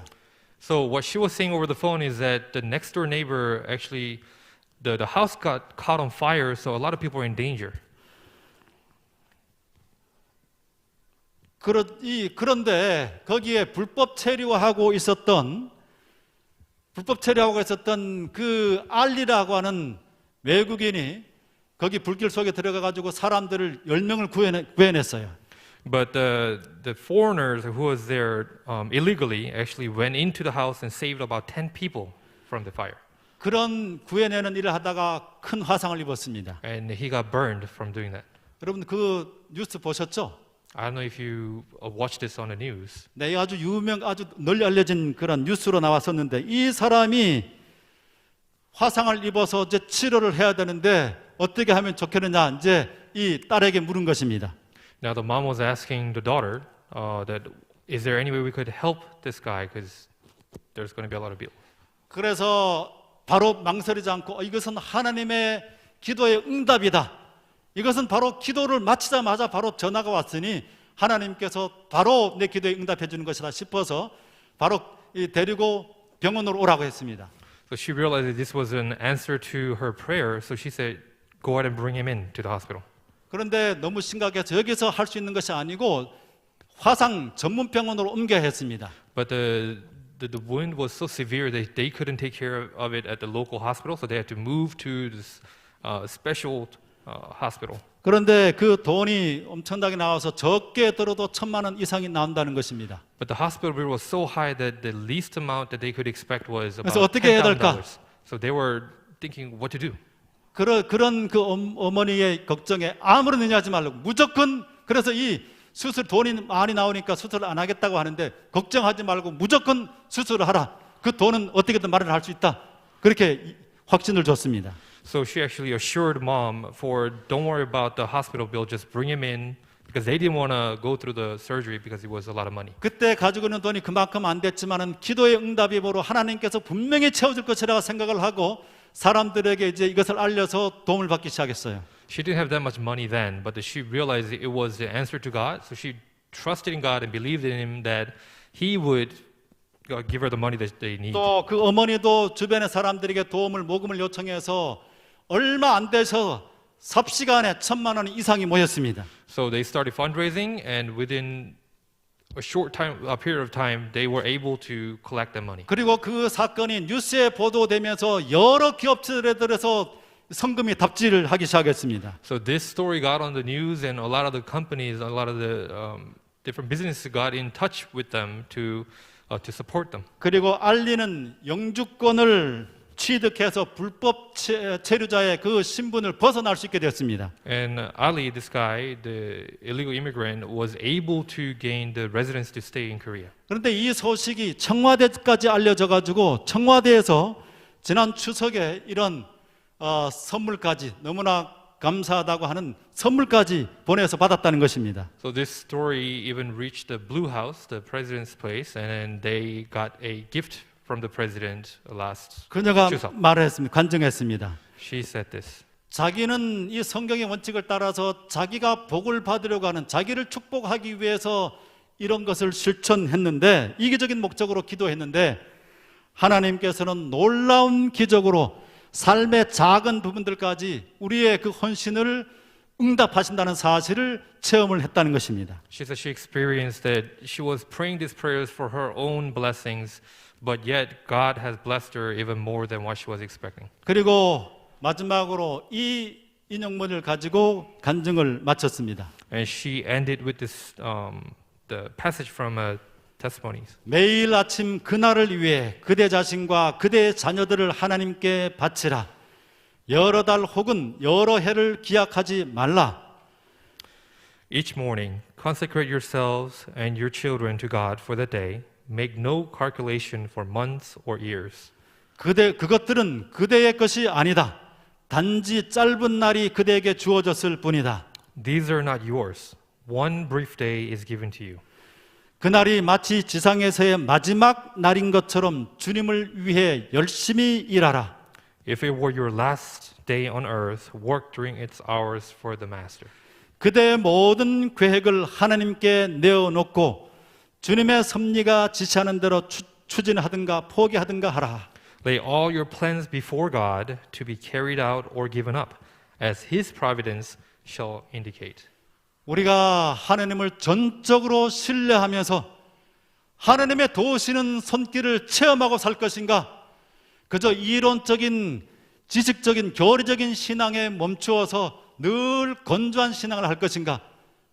So what she was saying over the phone is that the next door neighbor actually, the house got caught on fire, so a lot of people are in danger. 그런데 거기에 불법 체류하고 있었던 그 알리라고 하는 외국인이 거기 불길 속에 들어가 가지고 사람들을 10명을 구해냈어요. But the foreigners who was there illegally actually went into the house and saved about 10 people from the fire. 그런 구해내는 일을 하다가 큰 화상을 입었습니다. And he got burned from doing that. 여러분 그 뉴스 보셨죠? I don't know if you watched this on the news. 네, 아주 널리 알려진 그런 뉴스로 나왔었는데 이 사람이 화상을 입어서 이제 치료를 해야 되는데 어떻게 하면 좋겠느냐 이제 이 딸에게 물은 것입니다. Now the mom was asking the daughter that is there any way we could help this guy because there's going to be a lot of bill. 그래서 바로 망설이지 않고 이것은 하나님의 기도의 응답이다. 이것은 바로 기도를 마치자마자 바로 전화가 왔으니 하나님께서 바로 내 기도에 응답해 주는 것이다 싶어서 바로 데리고 병원으로 오라고 했습니다. So she realized that this was an answer to her prayer, so she said, go ahead and bring him in to the hospital. 그런데 너무 심각해서 여기서 할 수 있는 것이 아니고 화상 전문 병원으로 옮겨야 했습니다. But the wound was so severe that they couldn't take care of it at the local hospital, so they had to move to this special hospital. 그런데 그 돈이 엄청나게 나와서 적게 들어도 1,000만 원 이상이 나온다는 것입니다. But the hospital bill was so high that the least amount that they could expect was 그래서 about 어떻게 해야 될까? $10,000. So they were thinking what to do. 그런 그 어머니의 걱정에 아무런 의미하지 말라고 무조건 그래서 이 수술 돈이 많이 나오니까 수술을 안 하겠다고 하는데 걱정하지 말고 무조건 수술을 하라. 그 돈은 어떻게든 마련할 수 있다. 그렇게 확신을 줬습니다. So she actually assured mom for don't worry about the hospital bill, just bring him in because they didn't want to go through the surgery because it was a lot of money. 그때 가지고 있는 돈이 그만큼 안 됐지만은 기도의 응답이 바로 하나님께서 분명히 채워줄 것이라고 생각을 하고 사람들에게 이제 이것을 알려서 도움을 받기 시작했어요. She didn't have that much money then, but she realized it was the answer to God. So she trusted in God and believed in Him that He would give her the money that they need. 또 그 어머니도 주변의 사람들에게 도움을 모금을 요청해서 얼마 안 돼서 삽시간에 1,000만 원 이상이 모였습니다. So they started fundraising, and within a short time, a period of time, they were able to collect that money. 그리고 그 사건이 뉴스에 보도되면서 여러 기업들에서 성금이 답지를 하기 시작했습니다. So this story got on the news, and a lot of the companies, a lot of the different businesses got in touch with them to support them. 그리고 알리는 영주권을 취득해서 불법 체류자의 그 신분을 벗어날 수 있게 됐습니다. And Ali, this guy, the illegal immigrant, was able to gain the residence to stay in Korea. 그런데 이 소식이 청와대까지 알려져 가지고 청와대에서 지난 추석에 이런 선물까지 너무나 감사하다고 하는 선물까지 보내서 받았다는 것입니다. So this story even reached the Blue House, the president's place, and then they got a gift from the president last 그녀가 추석. 말을 했습니다. 간증했습니다. She said this. 자기는 이 성경의 원칙을 따라서 자기가 복을 받으려고 하는 자기를 축복하기 위해서 이런 것을 실천했는데 이기적인 목적으로 기도했는데 하나님께서는 놀라운 기적으로 삶의 작은 부분들까지 우리의 그 헌신을 응답하신다는 사실을 체험을 했다는 것입니다. She said she experienced that she was praying these prayers for her own blessings, but yet God has blessed her even more than what she was expecting. 그리고 마지막으로 이 인용문을 가지고 간증을 마쳤습니다. And she ended with this the passage from Testimonies. 매일 아침 그날을 위해 그대 자신과 그대의 자녀들을 하나님께 바치라. 여러 달 혹은 여러 해를 기약하지 말라. Each morning, consecrate yourselves and your children to God for the day. Make no calculation for months or years. 그것들은 그대의 것이 아니다. 단지 짧은 날이 그대에게 주어졌을 뿐이다. These are not yours. One brief day is given to you. 그날이 마치 지상에서의 마지막 날인 것처럼 주님을 위해 열심히 일하라. If it were your last day on earth, work during its hours for the Master. 그대의 모든 계획을 하나님께 내어놓고 주님의 섭리가 지시하는 대로 추진하든가 포기하든가 하라. Lay all your plans before God to be carried out or given up, as His providence shall indicate. 우리가 하나님을 전적으로 신뢰하면서 하나님의 도우시는 손길을 체험하고 살 것인가? 그저 이론적인 지식적인 교리적인 신앙에 멈추어서 늘 건조한 신앙을 할 것인가?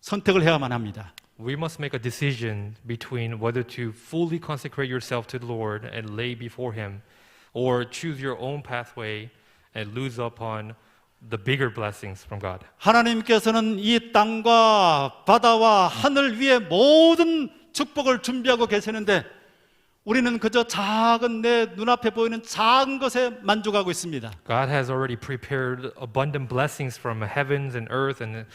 선택을 해야만 합니다. We must make a decision between whether to fully consecrate yourself to the Lord and lay before Him, or choose your own pathway and lose upon the bigger blessings from God. 하나님께서는 이 땅과 바다와 하늘 위에 모든 축복을 준비하고 계시는데 우리는 그저 작은 내 눈앞에 보이는 작은 것에 만족하고 있습니다. God has already prepared abundant blessings from heavens and earth and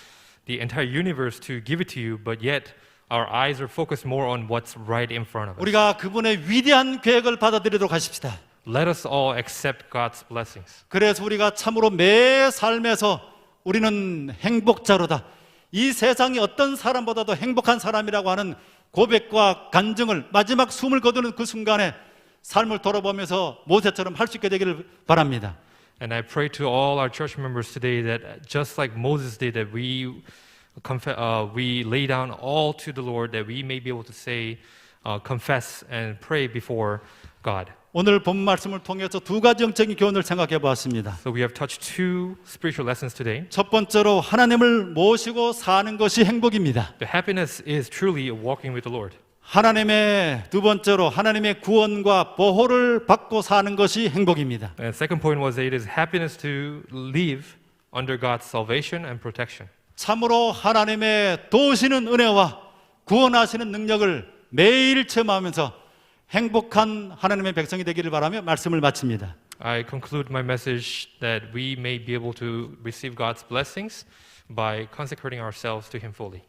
the entire universe to give it to you, but yet our eyes are focused more on what's right in front of us. 우리가 그분의 위대한 계획을 받아들이도록 하십시다. Let us all accept God's blessings. 그래서 우리가 참으로 매 삶에서 우리는 행복자로다. 이 세상이 어떤 사람보다도 행복한 사람이라고 하는 고백과 간증을 마지막 숨을 거두는 그 순간에 삶을 돌아보면서 모세처럼 할 수 있게 되기를 바랍니다. And I pray to all our church members today that just like Moses did, that we lay down all to the Lord, that we may be able to say, confess and pray before God. 오늘 본 말씀을 통해서 두 가지 영적인 교훈을 생각해 보았습니다. So we have touched two spiritual lessons today. 첫 번째로 하나님을 모시고 사는 것이 행복입니다. The happiness is truly walking with the Lord. 두 번째로 하나님의 구원과 보호를 받고 사는 것이 행복입니다. And second point was that it is happiness to live under God's salvation and protection. 참으로 하나님의 도우시는 은혜와 구원하시는 능력을 매일 체험하면서 행복한 하나님의 백성이 되기를 바라며 말씀을 마칩니다. I conclude my message that we may be able to receive God's blessings by consecrating ourselves to Him fully.